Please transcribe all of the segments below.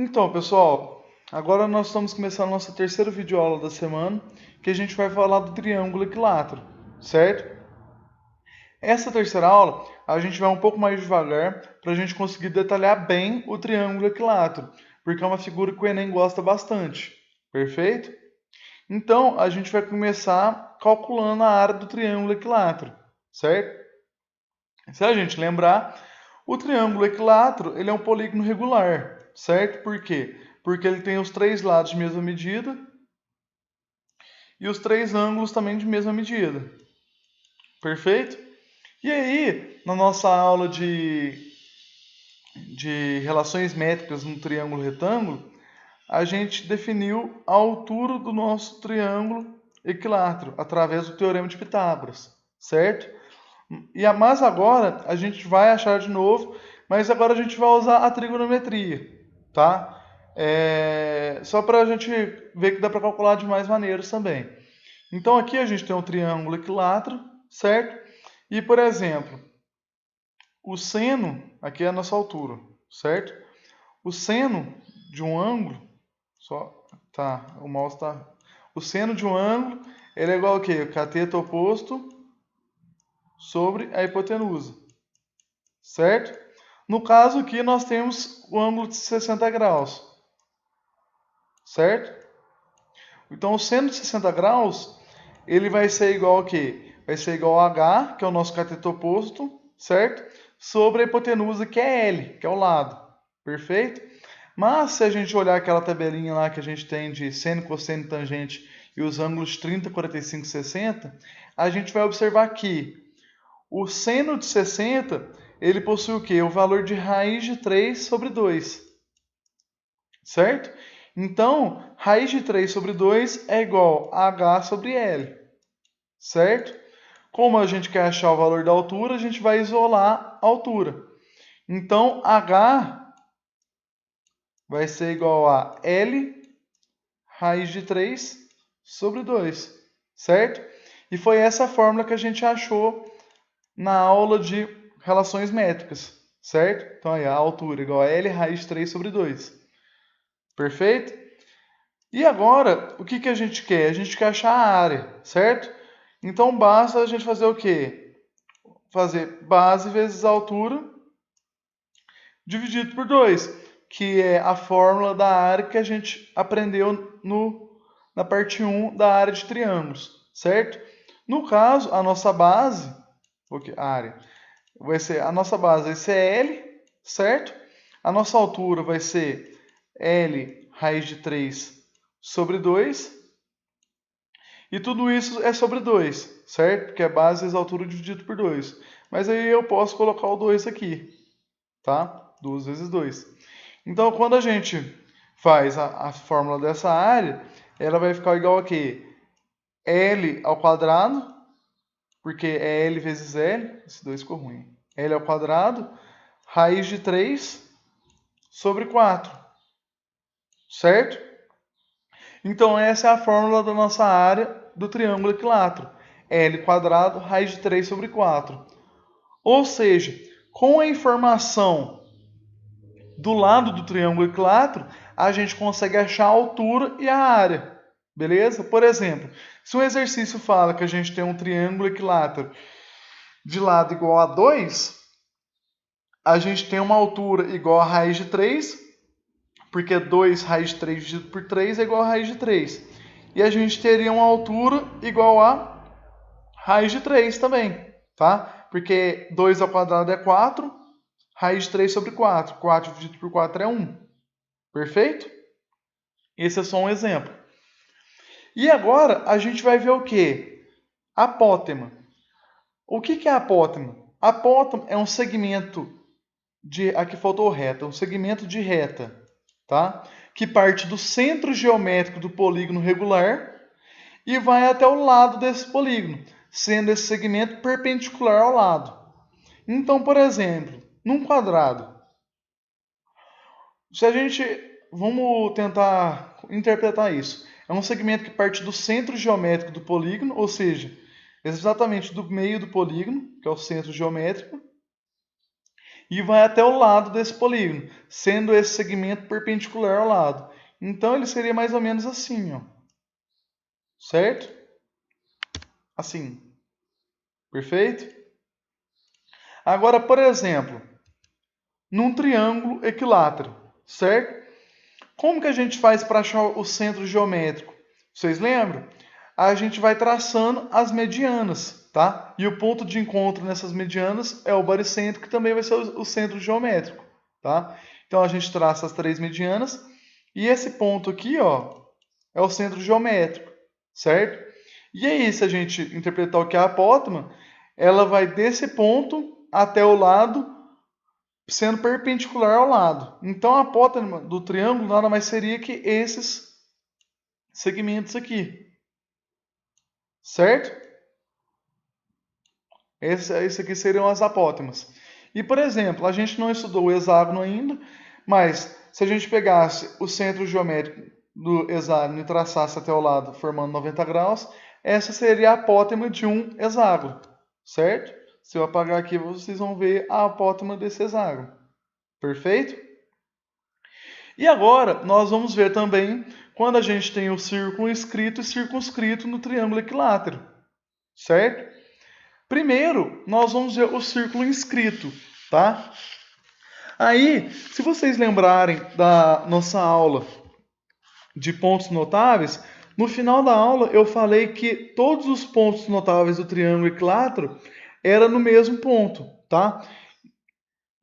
Então, pessoal, agora nós estamos começando a nossa terceira videoaula da semana, que a gente vai falar do triângulo equilátero, certo? Essa terceira aula, a gente vai um pouco mais devagar para a gente conseguir detalhar bem o triângulo equilátero, porque é uma figura que o Enem gosta bastante, perfeito? Então, a gente vai começar calculando a área do triângulo equilátero, certo? Se a gente lembrar, o triângulo equilátero ele é um polígono regular, certo? Por quê? Porque ele tem os três lados de mesma medida e os três ângulos também de mesma medida. Perfeito? E aí, na nossa aula de relações métricas no triângulo retângulo, a gente definiu a altura do nosso triângulo equilátero através do teorema de Pitágoras, certo? Mas agora a gente vai achar de novo, mas agora a gente vai usar a trigonometria, tá? Só para a gente ver que dá para calcular de mais maneiras também. Então aqui a gente tem um triângulo equilátero, certo? E, por exemplo, o seno, aqui é a nossa altura, certo? O seno de um ângulo, o mouse está. O seno de um ângulo, ele é igual ao quê? O cateto oposto sobre a hipotenusa, certo? No caso aqui nós temos o ângulo de 60 graus, certo? Então o seno de 60 graus, ele vai ser igual a quê? Vai ser igual a H, que é o nosso cateto oposto, certo? Sobre a hipotenusa, que é L, que é o lado, perfeito? Mas se a gente olhar aquela tabelinha lá que a gente tem de seno, cosseno, tangente e os ângulos 30, 45 e 60, a gente vai observar que o seno de 60, ele possui o quê? O valor de raiz de 3 sobre 2, certo? Então, raiz de 3 sobre 2 é igual a H sobre L, certo? Como a gente quer achar o valor da altura, a gente vai isolar a altura. Então, H vai ser igual a L raiz de 3 sobre 2, certo? E foi essa a fórmula que a gente achou na aula de relações métricas, certo? Então aí a altura igual a L raiz de 3 sobre 2. Perfeito? E agora, o que a gente quer? A gente quer achar a área, certo? Então basta a gente fazer o quê? Fazer base vezes altura dividido por 2, que é a fórmula da área que a gente aprendeu na parte 1 da área de triângulos, certo? No caso, a nossa base, a área, a nossa base vai ser L, certo? A nossa altura vai ser L raiz de 3 sobre 2. E tudo isso é sobre 2, certo? Porque é base vezes altura dividido por 2. Mas aí eu posso colocar o 2 aqui, tá? 2 vezes 2. Então, quando a gente faz a fórmula dessa área, ela vai ficar igual a quê? L ao quadrado, porque é L vezes L, esse 2 ficou ruim. L ao quadrado, raiz de 3 sobre 4, certo? Então, essa é a fórmula da nossa área do triângulo equilátero. L quadrado, raiz de 3 sobre 4. Ou seja, com a informação do lado do triângulo equilátero, a gente consegue achar a altura e a área. Beleza? Por exemplo, se um exercício fala que a gente tem um triângulo equilátero de lado igual a 2, a gente tem uma altura igual a raiz de 3, porque 2 raiz de 3 dividido por 3 é igual a raiz de 3. E a gente teria uma altura igual a raiz de 3 também, tá? Porque 2 ao quadrado é 4, raiz de 3 sobre 4. 4 dividido por 4 é 1. Perfeito? Esse é só um exemplo. E agora a gente vai ver o que? Apótema. O que é apótema? Apótema é um segmento de... Aqui faltou reta. Um segmento de reta, tá? Que parte do centro geométrico do polígono regular e vai até o lado desse polígono, sendo esse segmento perpendicular ao lado. Então, por exemplo, num quadrado, se a gente... Vamos tentar interpretar isso. É um segmento que parte do centro geométrico do polígono, ou seja, exatamente do meio do polígono, que é o centro geométrico, e vai até o lado desse polígono, sendo esse segmento perpendicular ao lado. Então ele seria mais ou menos assim, ó. Certo? Assim. Perfeito? Agora, por exemplo, num triângulo equilátero, certo? Como que a gente faz para achar o centro geométrico? Vocês lembram? A gente vai traçando as medianas, tá? E o ponto de encontro nessas medianas é o baricentro, que também vai ser o centro geométrico, tá? Então a gente traça as três medianas e esse ponto aqui, ó, é o centro geométrico, certo? E aí, se a gente interpretar o que é a apótema, ela vai desse ponto até o lado sendo perpendicular ao lado. Então a apótema do triângulo nada mais seria que esses segmentos aqui. Certo? Esse aqui seriam as apótemas. E, por exemplo, a gente não estudou o hexágono ainda, mas se a gente pegasse o centro geométrico do hexágono e traçasse até o lado, formando 90 graus, essa seria a apótema de um hexágono, certo? Se eu apagar aqui, vocês vão ver a apótema desse hexágono. Perfeito? E agora, nós vamos ver também quando a gente tem o círculo inscrito e circunscrito no triângulo equilátero, certo? Primeiro, nós vamos ver o círculo inscrito, tá? Aí, se vocês lembrarem da nossa aula de pontos notáveis, no final da aula eu falei que todos os pontos notáveis do triângulo equilátero eram no mesmo ponto, tá?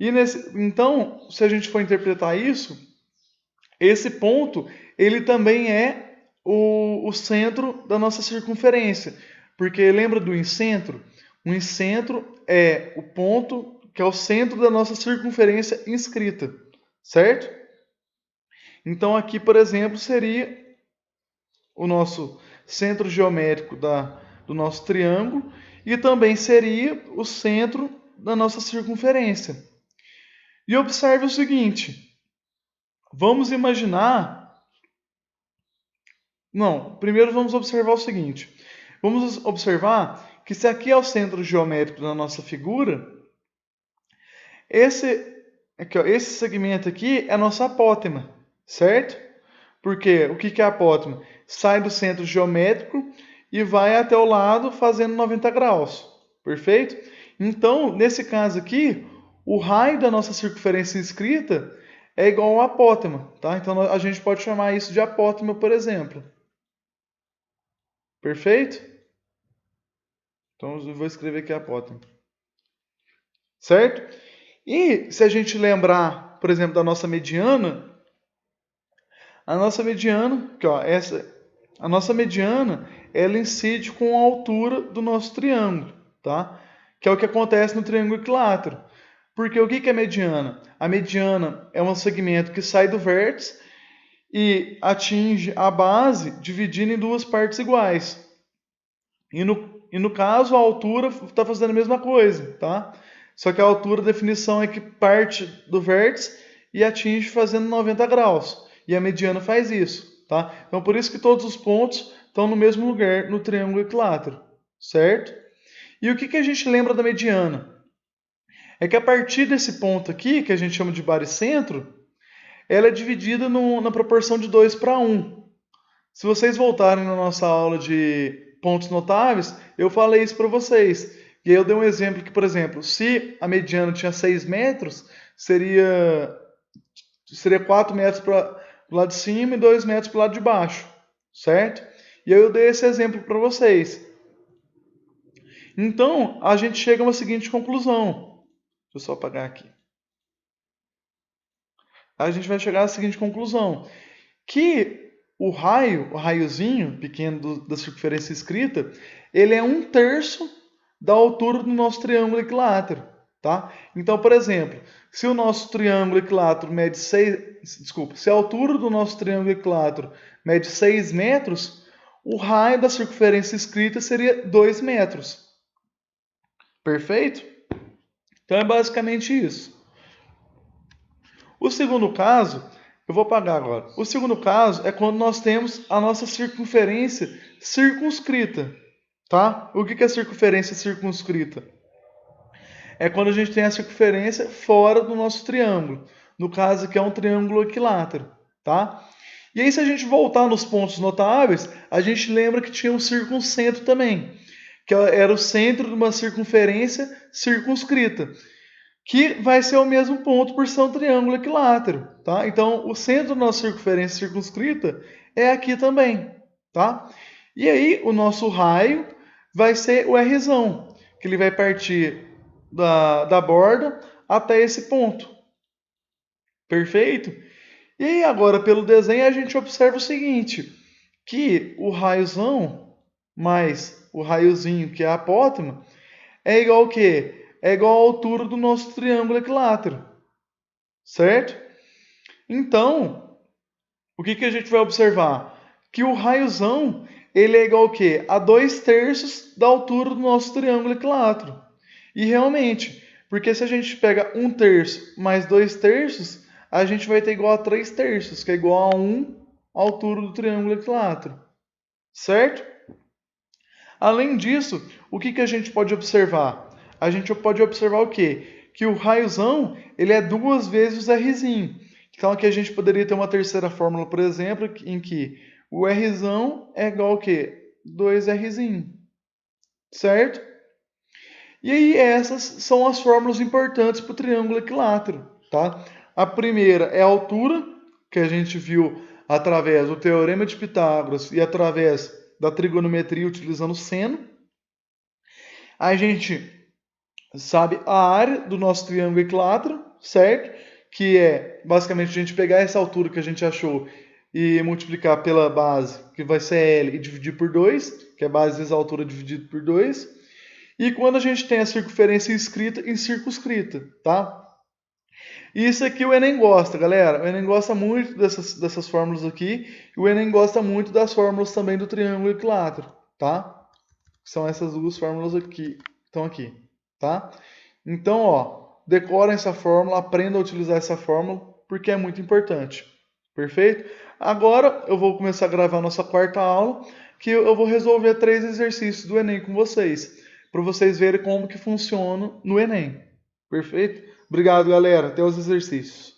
Então, se a gente for interpretar isso, esse ponto, ele também é o centro da nossa circunferência. Porque lembra do incentro? O incentro é o ponto que é o centro da nossa circunferência inscrita, certo? Então aqui, por exemplo, seria o nosso centro geométrico do nosso triângulo e também seria o centro da nossa circunferência. E observe o seguinte, vamos imaginar... Não, primeiro vamos observar o seguinte. Vamos observar que se aqui é o centro geométrico da nossa figura, esse segmento aqui é a nossa apótema, certo? Porque o que é a apótema? Sai do centro geométrico e vai até o lado fazendo 90 graus, perfeito? Então, nesse caso aqui, o raio da nossa circunferência inscrita é igual ao apótema, tá? Então a gente pode chamar isso de apótema, por exemplo. Perfeito? Então eu vou escrever aqui apótema. Certo? E se a gente lembrar, por exemplo, da nossa mediana, a nossa mediana, aqui, ó, a nossa mediana, ela incide com a altura do nosso triângulo, tá? Que é o que acontece no triângulo equilátero. Porque o que é mediana? A mediana é um segmento que sai do vértice e atinge a base, dividindo em duas partes iguais. E no caso, a altura está fazendo a mesma coisa, tá? Só que a altura, a definição é que parte do vértice e atinge fazendo 90 graus. E a mediana faz isso, tá? Então, por isso que todos os pontos estão no mesmo lugar no triângulo equilátero, certo? E o que a gente lembra da mediana? É que a partir desse ponto aqui, que a gente chama de baricentro, ela é dividida na proporção de 2 para 1. Se vocês voltarem na nossa aula de pontos notáveis, eu falei isso para vocês. E aí eu dei um exemplo que, por exemplo, se a mediana tinha 6 metros, seria 4 metros para o lado de cima e 2 metros para o lado de baixo, certo? E aí eu dei esse exemplo para vocês. Então, a gente chega a uma seguinte conclusão. Deixa eu só apagar aqui. A gente vai chegar à seguinte conclusão, que o raiozinho pequeno da circunferência inscrita, ele é 1/3 da altura do nosso triângulo equilátero, tá? Então, por exemplo, se o nosso triângulo equilátero mede se a altura do nosso triângulo equilátero mede 6 metros, o raio da circunferência inscrita seria 2 metros. Perfeito? Então é basicamente isso. O segundo caso, eu vou apagar agora. O segundo caso é quando nós temos a nossa circunferência circunscrita, tá? O que é circunferência circunscrita? é quando a gente tem a circunferência fora do nosso triângulo. No caso aqui é um triângulo equilátero, tá? E aí se a gente voltar nos pontos notáveis, a gente lembra que tinha um circuncentro também, que era o centro de uma circunferência circunscrita, que vai ser o mesmo ponto por ser um triângulo equilátero, tá? Então, o centro da nossa circunferência circunscrita é aqui também, tá? E aí, o nosso raio vai ser o Rzão, que ele vai partir da borda até esse ponto. Perfeito? E aí, agora, pelo desenho, a gente observa o seguinte, que o raiozão mais o raiozinho, que é a apótema, é igual ao quê? É igual à altura do nosso triângulo equilátero, certo? Então, o que, que a gente vai observar? Que o raiozão, ele é igual ao quê? A 2/3 da altura do nosso triângulo equilátero. E realmente, porque se a gente pega 1/3 mais 2/3, a gente vai ter igual a 3/3, que é igual a 1 a altura do triângulo equilátero, certo? Além disso, o que, que a gente pode observar? A gente pode observar o quê? Que o raiozão, ele é 2 vezes o Rzinho. Então aqui a gente poderia ter uma terceira fórmula, por exemplo, em que o Rzão é igual ao quê? 2Rzinho, certo? E aí essas são as fórmulas importantes para o triângulo equilátero, tá? A primeira é a altura, que a gente viu através do teorema de Pitágoras e através da trigonometria utilizando seno. A gente sabe a área do nosso triângulo equilátero, certo? Que é basicamente a gente pegar essa altura que a gente achou e multiplicar pela base, que vai ser L, e dividir por 2, que é a base vezes a altura dividido por 2. E quando a gente tem a circunferência inscrita e circunscrita, tá? Isso aqui o Enem gosta, galera. O Enem gosta muito dessas fórmulas aqui. E o Enem gosta muito das fórmulas também do triângulo equilátero, tá? São essas duas fórmulas aqui, estão aqui, tá? Então, ó, decorem essa fórmula, aprenda a utilizar essa fórmula, porque é muito importante. Perfeito? Agora eu vou começar a gravar a nossa quarta aula, que eu vou resolver 3 exercícios do Enem com vocês, para vocês verem como que funciona no Enem. Perfeito? Obrigado, galera. Até os exercícios.